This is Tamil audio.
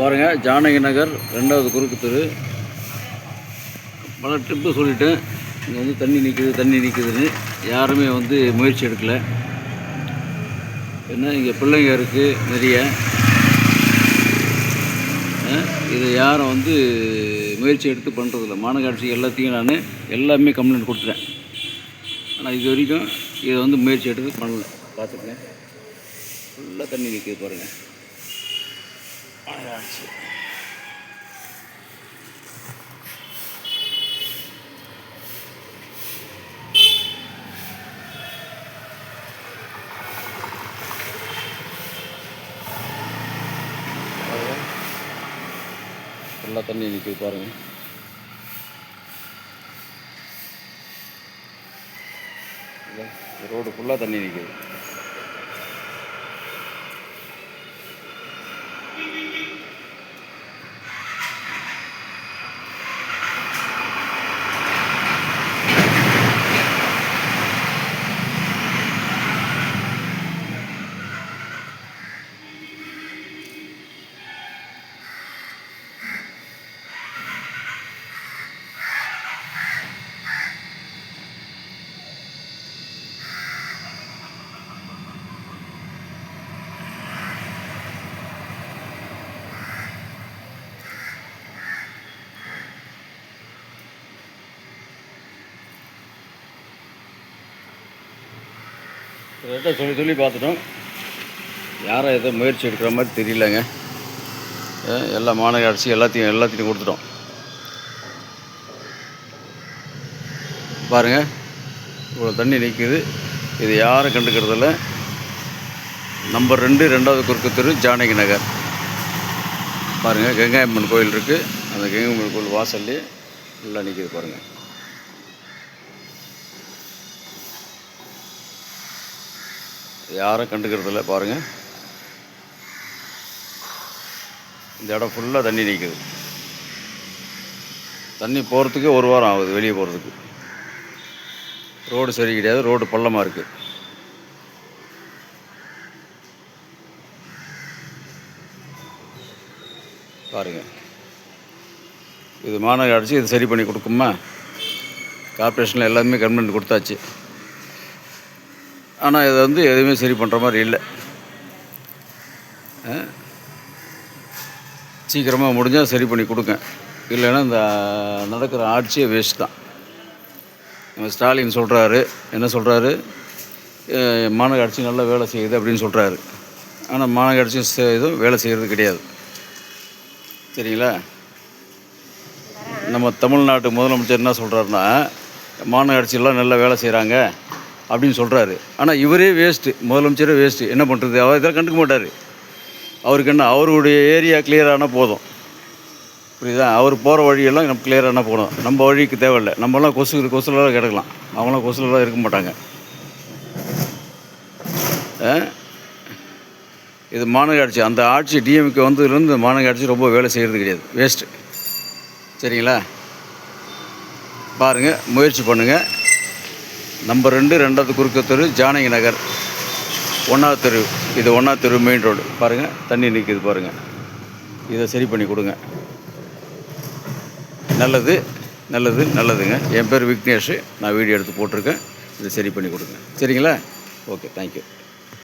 பாருங்கள், ஜானகி நகர் 2வது குறுக்கு தெரு. பல ட்ரிப்பு சொல்லிவிட்டேன், இங்கே வந்து தண்ணி நிற்குதுன்னு. யாருமே வந்து முயற்சி எடுக்கலை. ஏன்னா இங்கே பிள்ளைங்க இருக்குது நிறைய. இதை யாரும் வந்து முயற்சி எடுத்து பண்ணுறதில்ல. மாநகராட்சி எல்லாத்தையும் நான் எல்லாமே கம்ப்ளைண்ட் கொடுத்துட்டேன். ஆனால் இது வரைக்கும் இதை வந்து முயற்சி எடுத்து பண்ணல. பார்த்துக்கங்க, ஃபுல்லாக தண்ணி நிற்கிது பாருங்கள். மாநகராட்சி ஃபுல்லாக தண்ணி நிற்கிது பாருங்கள். ரோடு ஃபுல்லாக தண்ணி நிற்கிது. சொல்லி பார்த்துட்டோம். யாரும் எதோ முயற்சி எடுக்கிற மாதிரி தெரியலங்க. எல்லா மாநகராட்சி எல்லாத்தையும் கொடுத்துட்டோம். பாருங்கள், இவ்வளோ தண்ணி நிற்குது. இது யாரும் கண்டுக்கிறதில்ல. நம்பர் 2 2வது குறுக்கு தெரு, ஜானகி நகர். பாருங்கள், கங்காயம்மன் கோயில் இருக்குது. அந்த கங்காயம்மன் கோயில் வாசல்லே எல்லாம் நிற்கிது பாருங்கள். யாரும் கண்டுக்கிறதில்ல. பாருங்கள், இந்த இடம் ஃபுல்லாக தண்ணி நிற்குது. தண்ணி போகிறதுக்கு 1 வாரம் ஆகுது வெளியே போகிறதுக்கு. ரோடு சரி கிடையாது, ரோடு பள்ளமாக இருக்குது. பாருங்கள், இது மாநகராட்சி இது சரி பண்ணி கொடுக்குமா? கார்ப்பரேஷனில் எல்லாமே கவர்மெண்ட் கொடுத்தாச்சு. ஆனால் இதை வந்து எதுவுமே சரி பண்ணுற மாதிரி இல்லை. சீக்கிரமாக முடிஞ்சால் சரி பண்ணி கொடுங்க. இல்லைன்னா இந்த நடக்கிற ஆட்சியே வேஸ்ட் தான். நம்ம ஸ்டாலின் சொல்கிறாரு, என்ன சொல்கிறாரு, மாநகராட்சி நல்லா வேலை செய்யுது அப்படின்னு சொல்கிறாரு. ஆனால் மாநகராட்சி எதுவும் வேலை செய்கிறது கிடையாது. சரிங்களா? நம்ம தமிழ்நாட்டு முதலமைச்சர் என்ன சொல்கிறாருன்னா, மாநகராட்சியெல்லாம் நல்லா வேலை செய்கிறாங்க அப்படின்னு சொல்கிறாரு. ஆனால் இவரே வேஸ்ட்டு, முதலமைச்சரே வேஸ்ட்டு. என்ன பண்ணுறது? அவர் இதெல்லாம் கண்டுக்க மாட்டார். அவருக்கு என்ன, அவருடைய ஏரியா கிளியரானால் போதும். புரியுதா? அவர் போகிற வழியெல்லாம் நம்ம கிளியரானால் போதும். நம்ம வழிக்கு தேவையில்லை. நம்மளாம் கொசுலாம் கிடக்கலாம். அவங்களாம் கொசுலாம் இருக்க மாட்டாங்க. இது மாநகராட்சி, அந்த ஆட்சி டிஎம்கே வந்ததுலேருந்து மாநகராட்சி ரொம்ப வேலை செய்கிறது கிடையாது, வேஸ்ட்டு. சரிங்களா? பாருங்கள், முயற்சி பண்ணுங்கள். நம்பர் 2 2வது குறுக்கு தெரு, ஜானகி நகர் 1வது தெரு. இது 1வது தெரு மெயின் ரோடு. பாருங்கள், தண்ணி நிற்கிது பாருங்கள். இதை சரி பண்ணி கொடுங்க. நல்லதுங்க. என் பேர் விக்னேஷ். நான் வீடியோ எடுத்து போட்டிருக்கேன். இதை சரி பண்ணி கொடுங்க. சரிங்களா? Okay, thank you.